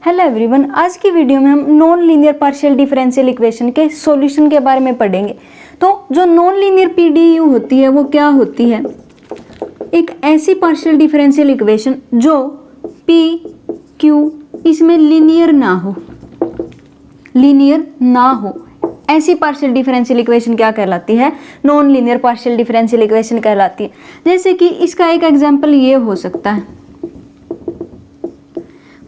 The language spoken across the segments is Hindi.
हेलो एवरीवन, आज की वीडियो में हम non linear partial differential equation के सॉल्यूशन के बारे में पढ़ेंगे। तो जो नॉन लीनियर पीडीयू होती है वो क्या होती है? एक ऐसी पार्शियल डिफरेंशियल इक्वेशन जो पी क्यू इसमें लीनियर ना हो, ऐसी पार्शियल डिफरेंशियल इक्वेशन क्या कहलाती है? Non linear partial differential equation कहलाती है। जैसे कि इसका एक एग्जांपल ये हो सकता है,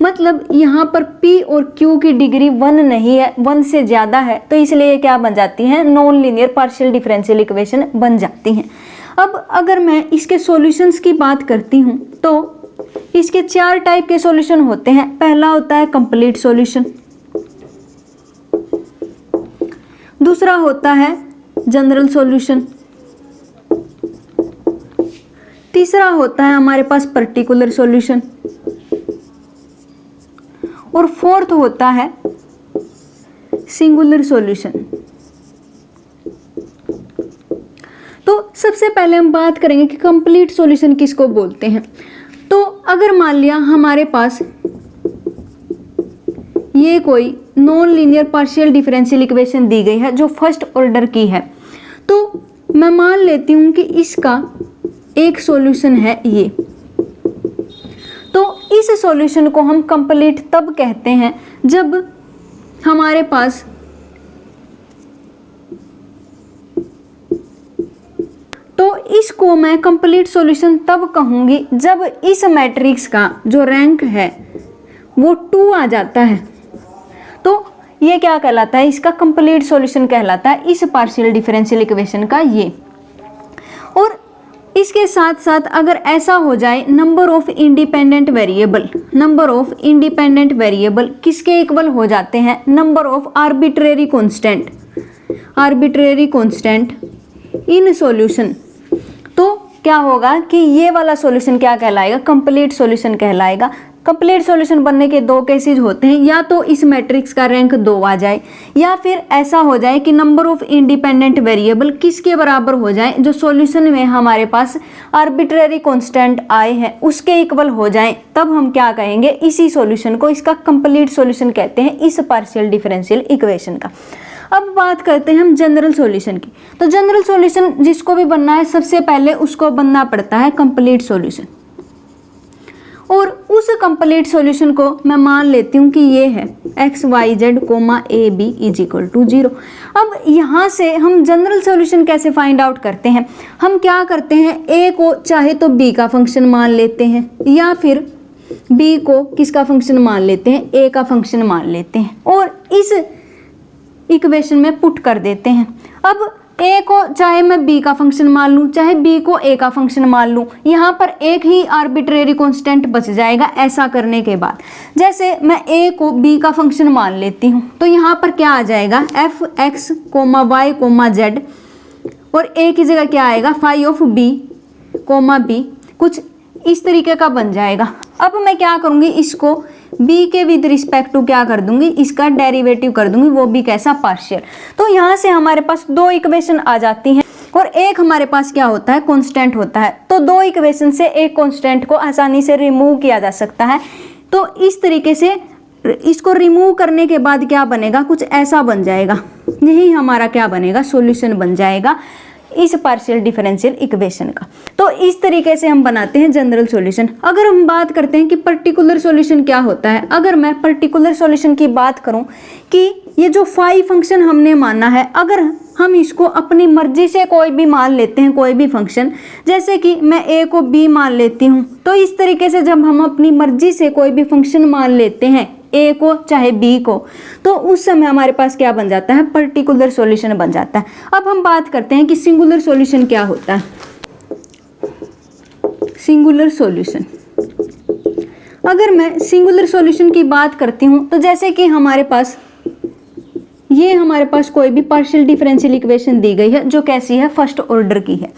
मतलब यहाँ पर P और Q की डिग्री 1 नहीं है, 1 से ज़्यादा है, तो इसलिए क्या बन जाती हैं? Non linear partial differential equation बन जाती हैं। अब अगर मैं इसके सॉल्यूशंस की बात करती हूँ तो इसके 4 टाइप के सॉल्यूशन होते हैं। पहला होता है कंप्लीट सॉल्यूशन, दूसरा होता है जनरल सॉल्यूशन, तीसरा होता है हमारे पास पर्टिकुलर सॉल्यूशन, और फोर्थ होता है सिंगुलर सॉल्यूशन। तो सबसे पहले हम बात करेंगे कि कंप्लीट सॉल्यूशन किसको बोलते हैं। तो अगर मान लिया हमारे पास ये कोई non linear partial differential equation दी गई है जो फर्स्ट ऑर्डर की है, तो मैं मान लेती हूं कि इसका एक सॉल्यूशन है ये। तो इस सॉल्यूशन को हम कंप्लीट तब कहते हैं जब हमारे पास इसको मैं कंप्लीट सॉल्यूशन तब कहूंगी जब इस मैट्रिक्स का जो रैंक है वो 2 आ जाता है। तो ये क्या कहलाता है? इसका कंप्लीट सॉल्यूशन कहलाता है इस पार्शियल डिफरेंशियल इक्वेशन का ये। और इसके साथ साथ अगर ऐसा हो जाए नंबर ऑफ इंडिपेंडेंट वेरिएबल किसके इक्वल हो जाते हैं? Number of arbitrary constant in solution, तो क्या होगा कि ये वाला सॉल्यूशन क्या कहलाएगा? कंप्लीट सॉल्यूशन कहलाएगा। कंप्लीट सॉल्यूशन बनने के 2 केसेस होते हैं, या तो इस मैट्रिक्स का रैंक 2 आ जाए, या फिर ऐसा हो जाए कि नंबर ऑफ इंडिपेंडेंट वेरिएबल किसके बराबर हो जाए? जो सॉल्यूशन में हमारे पास आर्बिट्रेरी कांस्टेंट आए हैं उसके इक्वल हो जाए, तब हम क्या कहेंगे? इसी सॉल्यूशन को, इसका कंप्लीट सॉल्यूशन कहते हैं इस पार्शियल डिफरेंशियल इक्वेशन का। अब बात करते हैं हम जनरल सॉल्यूशन की। तो जनरल सॉल्यूशन जिसको भी बनना है सबसे पहले उसको बनना पड़ता है कंप्लीट सॉल्यूशन, और उस कंप्लीट सॉल्यूशन को मैं मान लेती हूँ कि ये है x y z a b = 0। अब यहाँ से हम जनरल सॉल्यूशन कैसे फाइंड आउट करते हैं? हम क्या करते हैं, a को चाहे तो b का फंक्शन मान लेते हैं, या फिर b को किसका फंक्शन मान लेते हैं? a का फंक्शन मान लेते हैं, और इस इक्वेशन में पुट कर देते हैं। अब a को चाहे मैं b का फंक्शन मान लूँ, चाहे b को a का फंक्शन मान लूँ, यहाँ पर एक ही आर्बिट्रेरी कांस्टेंट बच जाएगा। ऐसा करने के बाद जैसे मैं a को b का फंक्शन मान लेती हूँ, तो यहाँ पर क्या आ जाएगा? f(x, y, z), और a की जगह क्या आएगा? φ(b, b), कुछ इस तरीके का बन जाएगा। अब मैं क्या करूँगी, इसको b के विद रिस्पेक्ट टू क्या कर दूंगी? इसका डेरिवेटिव कर दूंगी, वो भी कैसा? पार्शियल। तो यहाँ से हमारे पास 2 इक्वेशन आ जाती हैं, और एक हमारे पास क्या होता है? कांस्टेंट होता है। तो 2 इक्वेशन से एक कांस्टेंट को आसानी से रिमूव किया जा सकता है। तो इस तरीके से इसको रिमूव करने के बाद क्या बनेगा? कुछ ऐसा बन जाएगा। यही हमारा क्या बनेगा? सॉल्यूशन बन जाएगा इस पार्शियल डिफरेंशियल इक्वेशन का। तो इस तरीके से हम बनाते हैं जनरल सॉल्यूशन। अगर हम बात करते हैं कि पर्टिकुलर सॉल्यूशन क्या होता है, अगर मैं पर्टिकुलर सॉल्यूशन की बात करूं कि ये जो फाई फंक्शन हमने माना है, अगर हम इसको अपनी मर्जी से कोई भी मान लेते हैं, कोई भी फंक्शन, जैसे कि मैं a को b मान लेती हूँ, तो इस तरीके से जब हम अपनी मर्जी से कोई भी फंक्शन मान लेते हैं, a को चाहे b को, तो उस समय हमारे पास क्या बन जाता है? पर्टिकुलर सॉल्यूशन बन जाता है। अब हम बात करते हैं कि सिंगुलर सॉल्यूशन क्या होता है। सिंगुलर सॉल्यूशन, अगर मैं सिंगुलर सॉल्यूशन की बात करती हूँ, तो जैसे कि हमारे पास कोई भी पार्शियल डिफरेंशियल इक्वेशन दी गई है जो कैसी है? फर्स्ट ऑर्डर की है।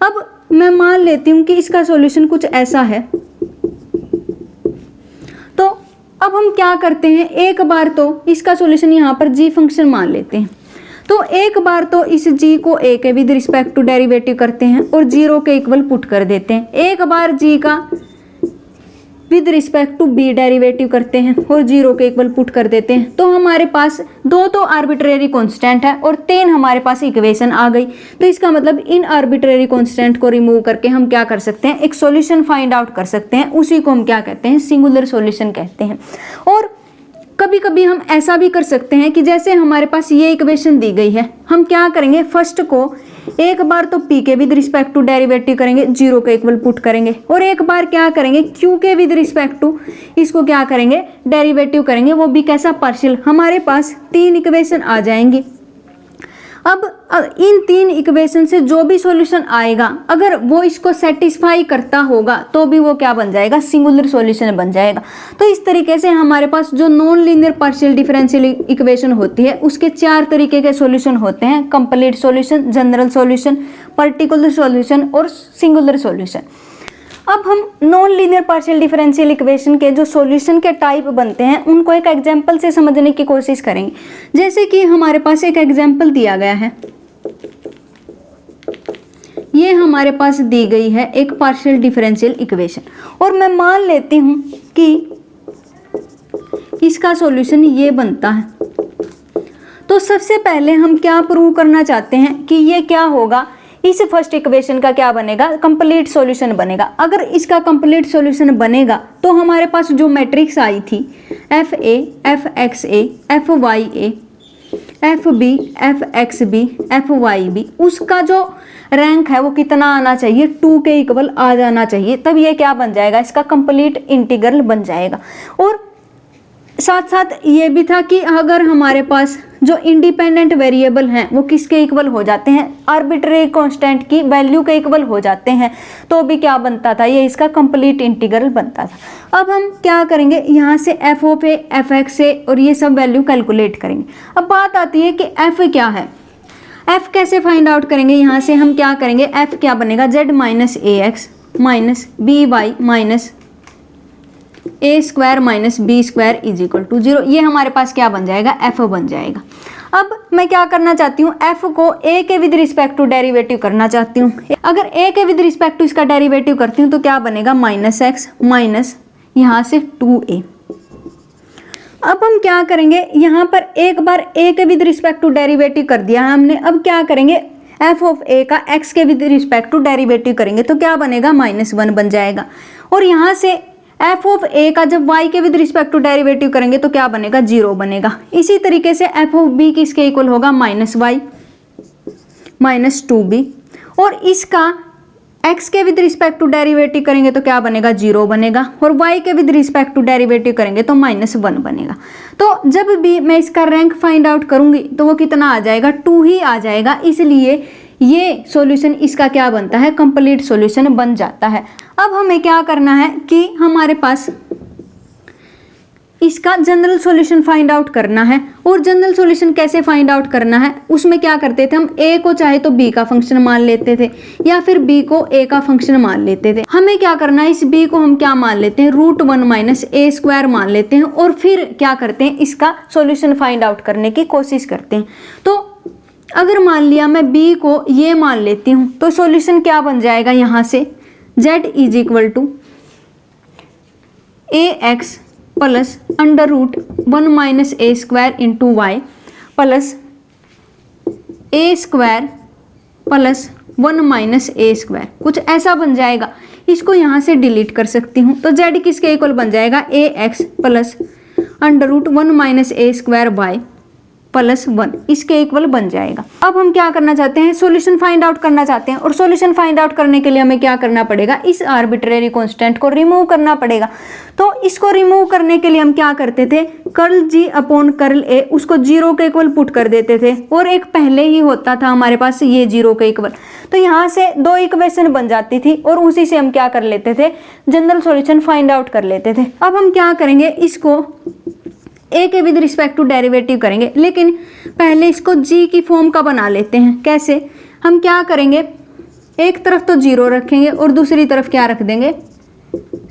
अब मैं मान लेती हूँ कि इसका सॉल्यूशन कुछ ऐसा है। तो अब हम क्या करते हैं, एक बार तो इसका सॉल्यूशन यहाँ पर g फंक्शन मान लेते हैं। तो एक बार तो इस g को a के विद रिस्पेक्ट टू डेरिवेटिव करते हैं और 0 के इक्वल पुट कर देते हैं। एक बार g का with respect to B derivative करते हैं और 0 के इक्वल पुट कर देते हैं, तो हमारे पास 2 तो आर्बिट्रेरी कांस्टेंट है और 3 हमारे पास इक्वेशन आ गई। तो इसका मतलब इन आर्बिट्रेरी कांस्टेंट को रिमूव करके हम क्या कर सकते हैं, एक सॉल्यूशन फाइंड आउट कर सकते हैं। उसी को हम क्या कहते हैं, सिंगुलर सॉल्यूशन कहते हैं। और कभी कभी हम ऐसा भी कर सकते हैं कि जैसे हमारे पास ये इक्वेशन दी गई है, हम क्या करेंगे, फर्स्ट को एक बार तो p के विद रिस्पेक्ट टू डेरिवेटिव करेंगे, 0 के इक्वल पुट करेंगे, और एक बार क्या करेंगे q के विद रिस्पेक्ट टू इसको क्या करेंगे, डेरिवेटिव करेंगे, वो भी कैसा, पार्शियल। हमारे पास 3 इक्वेशन आ जाएंगी। अब इन 3 इक्वेशन से जो भी सॉल्यूशन आएगा, अगर वो इसको सेटिस्फाई करता होगा तो भी वो क्या बन जाएगा, सिंगुलर सॉल्यूशन बन जाएगा। तो इस तरीके से हमारे पास जो non linear partial differential equation होती है उसके 4 तरीके के सॉल्यूशन होते हैं, complete solution, general solution, particular solution और सिंगुलर सॉल्यूशन। अब हम non linear partial differential equation के जो सॉल्यूशन के टाइप बनते हैं उनको एक एग्जांपल से समझने की कोशिश करेंगे। जैसे कि हमारे पास एक एग्जांपल दिया गया है, ये हमारे पास दी गई है एक पार्शियल डिफरेंशियल इक्वेशन, और मैं मान लेती हूं कि इसका सॉल्यूशन ये बनता है। तो सबसे पहले हम क्या प्रूव करना चाहते हैं कि ये क्या होगा, इस फर्स्ट इक्वेशन का क्या बनेगा, कंप्लीट सॉल्यूशन बनेगा। अगर इसका कंप्लीट सॉल्यूशन बनेगा तो हमारे पास जो मैट्रिक्स आई थी FA, FXA, FYA, FB, FXB, FYB, उसका जो रैंक है वो कितना आना चाहिए, 2 के इक्वल आ जाना चाहिए, तब ये क्या बन जाएगा, इसका कंप्लीट इंटीग्रल बन जाएगा। और साथ साथ ये भी था कि अगर हमारे पास जो इंडिपेंडेंट वेरिएबल हैं वो किसके इक्वल हो जाते हैं, आर्बिट्रेरी कांस्टेंट की वैल्यू के इक्वल हो जाते हैं, तो भी क्या बनता था, ये इसका कंप्लीट इंटीग्रल बनता था। अब हम क्या करेंगे, यहाँ से F of A, F X A और ये सब वैल्यू कैलकुलेट करेंगे। अब बात आती है कि एफ क्या है, एफ कैसे फाइंड आउट करेंगे। यहाँ से हम क्या करेंगे, एफ क्या बनेगा, Z minus A X minus B Y minus A square minus B square is equal to 0। ये हमारे पास क्या बन जाएगा, एफ बन जाएगा। अब मैं क्या करना चाहती हूँ, एफ को ए के विद रिस्पेक्ट टू डेरिवेटिव करना चाहती हूँ। अगर ए के विद रिस्पेक्ट टू इसका डेरिवेटिव करती हूँ तो क्या बनेगा, माइनस एक्स माइनस यहाँ से 2a। अब हम क्या करेंगे, यहाँ पर एक बार ए के विद रिस्पेक्ट टू डेरिवेटिव कर दिया है हमने। अब क्या करेंगे, एफ ऑफ ए का एक्स के विद रिस्पेक्ट टू डेरिवेटिव करेंगे तो क्या बनेगा, -1 बन जाएगा। और यहाँ से एफ ऑफ ए का जब y के विद रिस्पेक्ट टू डेरिवेटिव करेंगे तो क्या बनेगा, 0 बनेगा। इसी तरीके से एफ ऑफ बी किसके इक्वल होगा, -y माइनस 2b, और इसका x के विद रिस्पेक्ट टू डेरिवेटिव करेंगे तो क्या बनेगा, 0 बनेगा, और y के विद रिस्पेक्ट टू डेरिवेटिव करेंगे तो -1 बनेगा। तो जब भी मैं इसका रैंक फाइंड आउट करूंगी तो वो कितना आ जाएगा, 2 ही आ जाएगा। इसलिए ये सॉल्यूशन इसका क्या बनता है, कंप्लीट सॉल्यूशन बन जाता है। अब हमें क्या करना है कि हमारे पास इसका जनरल सॉल्यूशन फाइंड आउट करना है। और जनरल सॉल्यूशन कैसे फाइंड आउट करना है, उसमें क्या करते थे हम, a को चाहे तो b का फंक्शन मान लेते थे या फिर b को a का फंक्शन मान लेते थे। हमें क्या करना है, इस b को हम क्या मान लेते हैं, √1 माइनस a स्क्वायर मान लेते हैं, और फिर क्या करते हैं, इसका सॉल्यूशन फाइंड आउट करने की कोशिश करते हैं। तो अगर मान लिया मैं b को ये मान लेती हूँ तो सॉल्यूशन क्या बन जाएगा, यहाँ से z is equal to ax plus √1 minus a square into Y plus a square plus 1 minus a square, कुछ ऐसा बन जाएगा। इसको यहाँ से डिलीट कर सकती हूँ तो z किसके इक्वल बन जाएगा, ax plus √1 minus a square Y plus 1, इसके इक्वल बन जाएगा। अब हम क्या करना चाहते हैं, सॉल्यूशन फाइंड आउट करना चाहते हैं, और सॉल्यूशन फाइंड आउट करने के लिए हमें क्या करना पड़ेगा, इस आर्बिट्रेरी कांस्टेंट को रिमूव करना पड़ेगा। तो इसको रिमूव करने के लिए हम क्या करते थे, curl g upon curl a, उसको 0 के इक्वल पुट कर देते थे, और एक पहले ही होता था हमारे पास ये 0 के इक्वल। तो यहाँ से 2 इक्वेशन बन जाती थी और उसी से हम क्या कर लेते थे, जनरल सॉल्यूशन फाइंड आउट कर लेते थे। अब हम क्या करेंगे, इसको a के विद रिस्पेक्ट टू डेरिवेटिव करेंगे, लेकिन पहले इसको g की फॉर्म का बना लेते हैं। कैसे, हम क्या करेंगे, एक तरफ तो 0 रखेंगे और दूसरी तरफ क्या रख देंगे,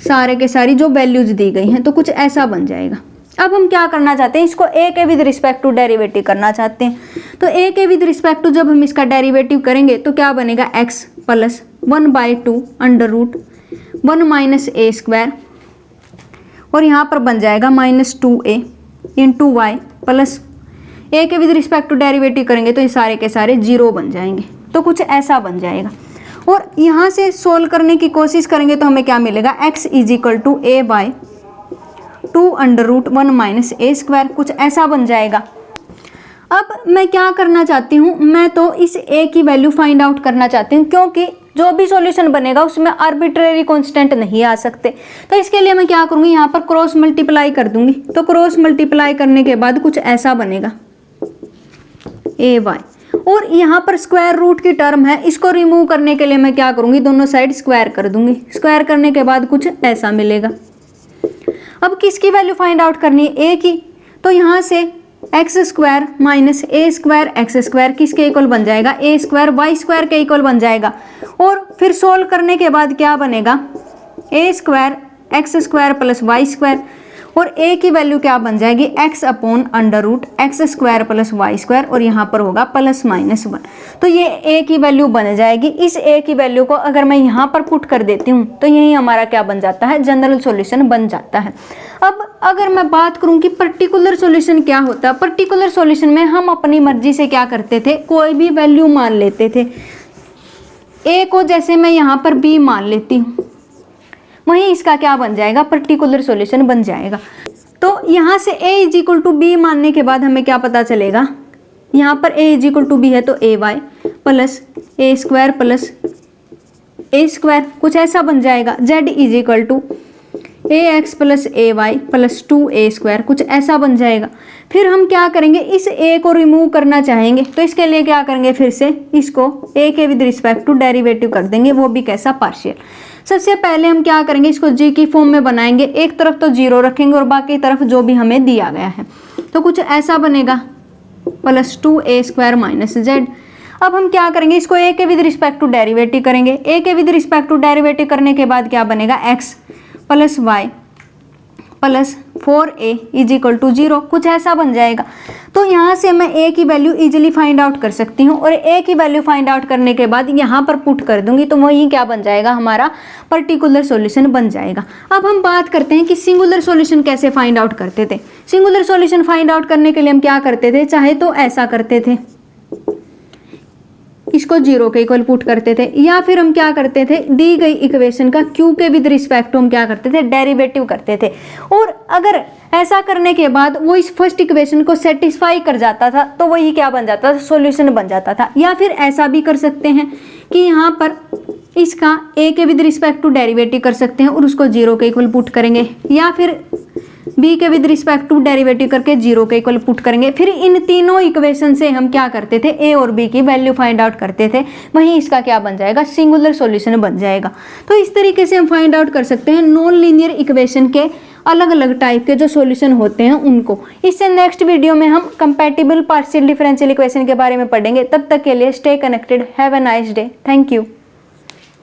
सारे के सारी जो वैल्यूज दी गई हैं, तो कुछ ऐसा बन जाएगा। अब हम क्या करना चाहते हैं, इसको a के विद रिस्पेक्ट टू डेरिवेटिव करना चाहते हैं। तो a के विद रिस्पेक्ट टू जब हम इसका डेरिवेटिव करेंगे तो क्या बनेगा, x plus 1/2 √1 minus a square और यहाँ पर बन जाएगा -2a इंटू वाई प्लस ए के विद रिस्पेक्ट टू डेरिवेटिव करेंगे तो ये सारे के सारे 0 बन जाएंगे। तो कुछ ऐसा बन जाएगा। और यहाँ से सोल्व करने की कोशिश करेंगे तो हमें क्या मिलेगा, x is equal to A by 2√1 minus A square, कुछ ऐसा बन जाएगा। अब मैं क्या करना चाहती हूँ, मैं तो इस a की वैल्यू फाइंड आउट करना चाहती हूँ, क्योंकि जो भी सॉल्यूशन बनेगा उसमें आर्बिट्रेरी कांस्टेंट नहीं आ सकते। तो इसके लिए मैं क्या करूँगी, यहाँ पर क्रॉस मल्टीप्लाई कर दूंगी। तो क्रॉस मल्टीप्लाई करने के बाद कुछ ऐसा बनेगा ए वाई, और यहाँ पर स्क्वायर रूट की टर्म है, इसको रिमूव करने के लिए मैं क्या करूँगी, दोनों साइड स्क्वायर कर दूंगी। स्क्वायर करने के बाद कुछ ऐसा मिलेगा। अब किसकी वैल्यू फाइंड आउट करनी है, ए की। तो यहाँ से x square minus A square X square किसके इक्वल बन जाएगा, ए स्क्वायर वाई स्क्वायर के इक्वल बन जाएगा। और फिर सोल्व करने के बाद क्या बनेगा, A square X square plus Y square, और ए की वैल्यू क्या बन जाएगी, X upon under root X square plus Y square, और यहाँ पर होगा +-1। तो ये ए की वैल्यू बन जाएगी। इस ए की वैल्यू को अगर मैं यहाँ पर पुट कर देती हूँ तो यही हमारा क्या बन जाता है, जनरल सॉल्यूशन बन जाता है। अब अगर मैं बात करूँ कि पर्टिकुलर सॉल्यूशन क्या होता है, पर्टिकुलर सॉल्यूशन में हम अपनी मर्जी से क्या करते थे, कोई भी वैल्यू मान लेते थे। ए को जैसे मैं यहाँ पर बी मान लेती हूँ, वहीं इसका क्या बन जाएगा, पर्टिकुलर सॉल्यूशन बन जाएगा। तो यहाँ से a is equal to B मानने के बाद हमें क्या पता चलेगा, यहाँ पर a is equal to B है तो A Y plus A square plus A square, कुछ ऐसा बन जाएगा। z is equal to A X plus A Y plus 2a square, कुछ ऐसा बन जाएगा। फिर हम क्या करेंगे, इस a को रिमूव करना चाहेंगे तो इसके लिए क्या करेंगे, फिर से इसको a के विद रिस्पेक्ट टू डेरिवेटिव कर देंगे, वो भी कैसा, पार्शियल। सबसे पहले हम क्या करेंगे, इसको g की फॉर्म में बनाएंगे, एक तरफ तो 0 रखेंगे और बाकी तरफ जो भी हमें दिया गया है। तो कुछ ऐसा बनेगा +2a स्क्वायर माइनस z। अब हम क्या करेंगे, इसको a के विद रिस्पेक्ट टू डेरिवेटिव करेंगे। a के विद रिस्पेक्ट टू डेरिवेटिव करने के बाद क्या बनेगा, x plus Y plus 4a is equal to 0, कुछ ऐसा बन जाएगा। तो यहाँ से मैं a की वैल्यू इजीली फाइंड आउट कर सकती हूँ, और a की वैल्यू फाइंड आउट करने के बाद यहाँ पर पुट कर दूंगी तो वही क्या बन जाएगा, हमारा पर्टिकुलर सॉल्यूशन बन जाएगा। अब हम बात करते हैं कि सिंगुलर सॉल्यूशन कैसे फाइंड आउट करते थे। सिंगुलर सॉल्यूशन फाइंड आउट करने के लिए हम क्या करते थे, चाहे तो ऐसा करते थे, इसको 0 के इक्वल पुट करते थे, या फिर हम क्या करते थे, दी गई इक्वेशन का q के विद रिस्पेक्ट टू हम क्या करते थे, डेरिवेटिव करते थे। और अगर ऐसा करने के बाद वो इस फर्स्ट इक्वेशन को सेटिस्फाई कर जाता था तो वही क्या बन जाता था, सॉल्यूशन बन जाता था। या फिर ऐसा भी कर सकते हैं कि यहाँ पर इसका a के विद रिस्पेक्ट टू डेरिवेटिव कर सकते हैं और उसको 0 के इक्वल पुट करेंगे, या फिर b के विद रिस्पेक्ट टू डेरिवेटिव करके 0 के इक्वल पुट करेंगे। फिर इन तीनों इक्वेशन से हम क्या करते थे, a और b की वैल्यू फाइंड आउट करते थे, वहीं इसका क्या बन जाएगा, सिंगुलर सॉल्यूशन बन जाएगा। तो इस तरीके से हम फाइंड आउट कर सकते हैं नॉन लीनियर इक्वेशन के अलग अलग टाइप के जो सॉल्यूशन होते हैं उनको। इससे नेक्स्ट वीडियो में हम कंपैटिबल पार्शियल डिफरेंशियल इक्वेशन के बारे में पढ़ेंगे। तब तक के लिए stay connected, have a nice day, thank you.